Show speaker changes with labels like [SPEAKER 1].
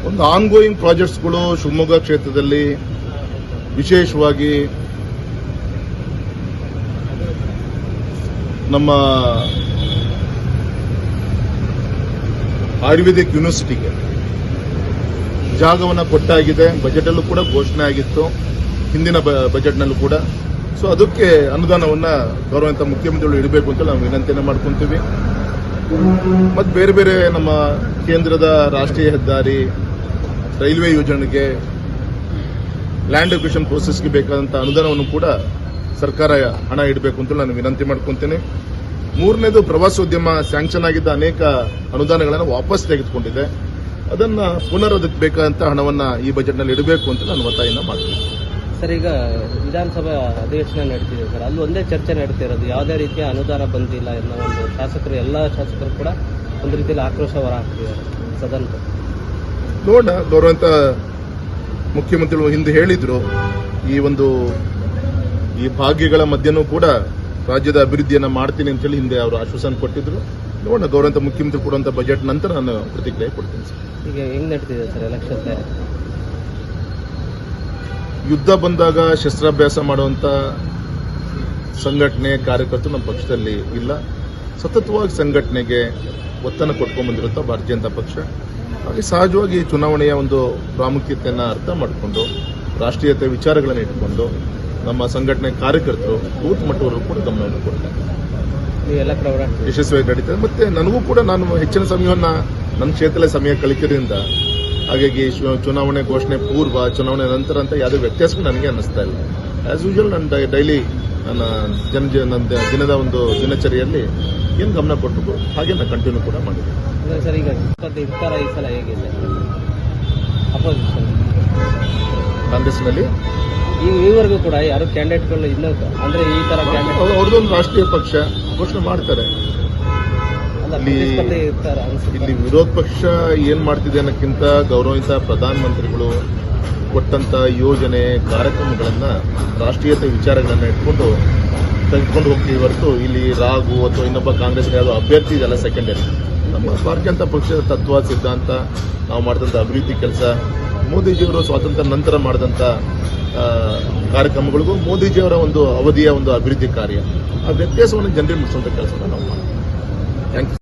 [SPEAKER 1] ಒಂದು ಆನ್ಗೋಯಿಂಗ್ ಪ್ರಾಜೆಕ್ಟ್ಸ್ಗಳು ಶಿವಮೊಗ್ಗ ಕ್ಷೇತ್ರದಲ್ಲಿ ವಿಶೇಷವಾಗಿ ನಮ್ಮ ಆಯುರ್ವೇದಿಕ್ ಯೂನಿವರ್ಸಿಟಿಗೆ ಜಾಗವನ್ನು ಕೊಟ್ಟಾಗಿದೆ. ಬಜೆಟಲ್ಲೂ ಕೂಡ ಘೋಷಣೆ ಆಗಿತ್ತು, ಹಿಂದಿನ ಬಜೆಟ್ನಲ್ಲೂ ಕೂಡ. ಸೊ ಅದಕ್ಕೆ ಅನುದಾನವನ್ನು ಗೌರವಾನ್ವಿತ ಮುಖ್ಯಮಂತ್ರಿಗಳು ಇಡಬೇಕು ಅಂತ ನಾವು ವಿನಂತಿಯನ್ನು ಮಾಡ್ಕೊಂತೀವಿ. ಮತ್ತು ಬೇರೆ ಬೇರೆ ನಮ್ಮ ಕೇಂದ್ರದ ರಾಷ್ಟ್ರೀಯ ಹೆದ್ದಾರಿ, ರೈಲ್ವೆ ಯೋಜನೆಗೆ, ಲ್ಯಾಂಡ್ ಅಕ್ವಿಷನ್ ಪ್ರೋಸೆಸ್ಗೆ ಬೇಕಾದಂಥ ಅನುದಾನವನ್ನು ಕೂಡ ಸರ್ಕಾರ ಹಣ ಇಡಬೇಕು ಅಂತ ನಾನು ವಿನಂತಿ ಮಾಡ್ಕೊತೀನಿ. ಮೂರನೇದು, ಪ್ರವಾಸೋದ್ಯಮ ಸ್ಯಾಂಕ್ಷನ್ ಆಗಿದ್ದ ಅನೇಕ ಅನುದಾನಗಳನ್ನು ವಾಪಸ್ ತೆಗೆದುಕೊಂಡಿದೆ. ಅದನ್ನು ಪುನರ್ ಅದಕ್ಕೆ ಬೇಕಾದಂಥ ಹಣವನ್ನು ಈ ಬಜೆಟ್ನಲ್ಲಿ ಇಡಬೇಕು ಅಂತ ನಾನು ಒತ್ತಾಯನ ಮಾಡ್ತೀನಿ.
[SPEAKER 2] ಸರ್, ಈಗ ವಿಧಾನಸಭಾ ಅಧಿವೇಶನ ನಡೀತಿದೆ ಸರ್, ಅಲ್ಲಿ ಒಂದೇ ಚರ್ಚೆ ನಡೀತಿರೋದು, ಯಾವುದೇ ರೀತಿಯ ಅನುದಾನ ಬಂದಿಲ್ಲ ಎನ್ನುವ ಒಂದು ಶಾಸಕರು, ಎಲ್ಲ ಶಾಸಕರು ಕೂಡ ಒಂದು ರೀತಿಯಲ್ಲಿ ಆಕ್ರೋಶ ಹೊರ ಹಾಕ್ತಿದ್ದಾರೆ ಸದನಕ್ಕೆ.
[SPEAKER 1] ನೋಡೋಣ, ಗೌರವಾನ್ವಿತ ಮುಖ್ಯಮಂತ್ರಿಗಳು ಹಿಂದೆ ಹೇಳಿದ್ರು, ಈ ಭಾಗ್ಯಗಳ ಮಧ್ಯನೂ ಕೂಡ ರಾಜ್ಯದ ಅಭಿವೃದ್ಧಿಯನ್ನು ಮಾಡ್ತೀನಿ ಅಂತೇಳಿ ಹಿಂದೆ ಅವರು ಆಶ್ವಾಸನೆ ಕೊಟ್ಟಿದ್ರು. ನೋಡೋಣ, ಗೌರವಾನ್ವಿತ ಮುಖ್ಯಮಂತ್ರಿ ಕೊಡುವಂಥ ಬಜೆಟ್ ನಂತರ ನಾನು ಪ್ರತಿಕ್ರಿಯೆ ಕೊಡ್ತೀನಿ ಸರ್.
[SPEAKER 2] ಈಗ ಹೆಂಗ್ ನಡೀತಿದೆ ಸರ್ ಎಲೆಕ್ಷನ್ ತಯಾರಿ?
[SPEAKER 1] ಯುದ್ಧ ಬಂದಾಗ ಶಸ್ತ್ರಾಭ್ಯಾಸ ಮಾಡುವಂಥ ಸಂಘಟನೆ, ಕಾರ್ಯಕರ್ತರು ನಮ್ಮ ಪಕ್ಷದಲ್ಲಿ ಇಲ್ಲ. ಸತತವಾಗಿ ಸಂಘಟನೆಗೆ ಒತ್ತನ್ನು ಕೊಟ್ಕೊಂಡು ಬಂದಿರುವಂಥ ಭಾರತೀಯ ಜನತಾ ಪಕ್ಷ. ಹಾಗೆ ಸಹಜವಾಗಿ ಚುನಾವಣೆಯ ಒಂದು ಪ್ರಾಮುಖ್ಯತೆಯನ್ನು ಅರ್ಥ ಮಾಡಿಕೊಂಡು, ರಾಷ್ಟ್ರೀಯತೆ ವಿಚಾರಗಳನ್ನು ಇಟ್ಟುಕೊಂಡು ನಮ್ಮ ಸಂಘಟನೆ ಕಾರ್ಯಕರ್ತರು ಬೂತ್ ಮಟ್ಟವರೆಗೂ ಕೂಡ ಗಮನವನ್ನು ಕೊಡ್ತಾರೆ. ಯಶಸ್ವಿಯಾಗಿ ನಡೀತದೆ. ಮತ್ತೆ ನನಗೂ ಕೂಡ ನಾನು ಹೆಚ್ಚಿನ ಸಮಯವನ್ನು ನನ್ನ ಕ್ಷೇತ್ರದಲ್ಲಿ ಸಮಯ ಕಲಿತಿರೋದ್ರಿಂದ ಹಾಗಾಗಿ ಚುನಾವಣೆ ಘೋಷಣೆ ಪೂರ್ವ, ಚುನಾವಣೆ ನಂತರ ಅಂತ ಯಾವುದೇ ವ್ಯತ್ಯಾಸ ನನಗೆ ಅನ್ನಿಸ್ತಾ ಇಲ್ಲ. ಆಸ್ ಯೂಶುವಲ್ ನನ್ನ ಡೈಲಿ ನನ್ನ ದಿನದ ಒಂದು ದಿನಚರಿಯಲ್ಲಿ ಏನು ಗಮನ ಕೊಟ್ಟು ಹಾಗೆ ನಾನು ಕಂಟಿನ್ಯೂ ಕೂಡ ಮಾಡಿದ್ದೀನಿ.
[SPEAKER 2] ಸರ್, ಈಗ ಇರ್ತಾರ ಈ ಸಲ ಹೇಗಿದೆ ಅಪೋಸಿಷನ್
[SPEAKER 1] ಕಾಂಗ್ರೆಸ್ನಲ್ಲಿ?
[SPEAKER 2] ಈವರೆಗೂ ಕೂಡ ಯಾರು ಕ್ಯಾಂಡಿಡೇಟ್ಗಳು ಇಲ್ಲ ಅಂದ್ರೆ ಈ ತರ
[SPEAKER 1] ಅವ್ರದ್ದೊಂದು ರಾಷ್ಟ್ರೀಯ ಪಕ್ಷ ಘೋಷಣೆ ಮಾಡ್ತಾರೆ. ಇಲ್ಲಿ ವಿರೋಧ ಪಕ್ಷ ಏನ್ ಮಾಡ್ತಿದೆ ಅನ್ನೋಕ್ಕಿಂತ ಗೌರವಿತ ಪ್ರಧಾನಮಂತ್ರಿಗಳು ಕೊಟ್ಟಂತ ಯೋಜನೆ, ಕಾರ್ಯಕ್ರಮಗಳನ್ನ, ರಾಷ್ಟ್ರೀಯತೆ ವಿಚಾರಗಳನ್ನ ಇಟ್ಕೊಂಡು ತೆಗೆದುಕೊಂಡು ಹೋಗ್ತೀವಿ ಹೊರತು ಇಲ್ಲಿ ರಾಘು ಅಥವಾ ಇನ್ನೊಬ್ಬ ಕಾಂಗ್ರೆಸ್ ಯಾವುದೋ ಅಭ್ಯರ್ಥಿ ಇದೆಲ್ಲ ಸೆಕೆಂಡರಿ. ನಮ್ಮ ಭಾರತೀಯ ಜನತಾ ಪಕ್ಷದ ತತ್ವ, ಸಿದ್ಧಾಂತ, ನಾವು ಮಾಡಿದಂಥ ಅಭಿವೃದ್ಧಿ ಕೆಲಸ, ಮೋದಿಜಿಯವರು ಸ್ವಾತಂತ್ರ್ಯ ನಂತರ ಮಾಡಿದಂಥ ಕಾರ್ಯಕ್ರಮಗಳಿಗೂ ಮೋದಿಜಿಯವರ ಒಂದು ಅವಧಿಯ ಒಂದು ಅಭಿವೃದ್ಧಿ ಕಾರ್ಯ, ಆ ವ್ಯತ್ಯಾಸವನ್ನು ಜನರಿಗೆ ಮುಗಿಸುವಂಥ ಕೆಲಸವನ್ನು ನಾವು ಮಾಡ್ತೀವಿ. Thank you.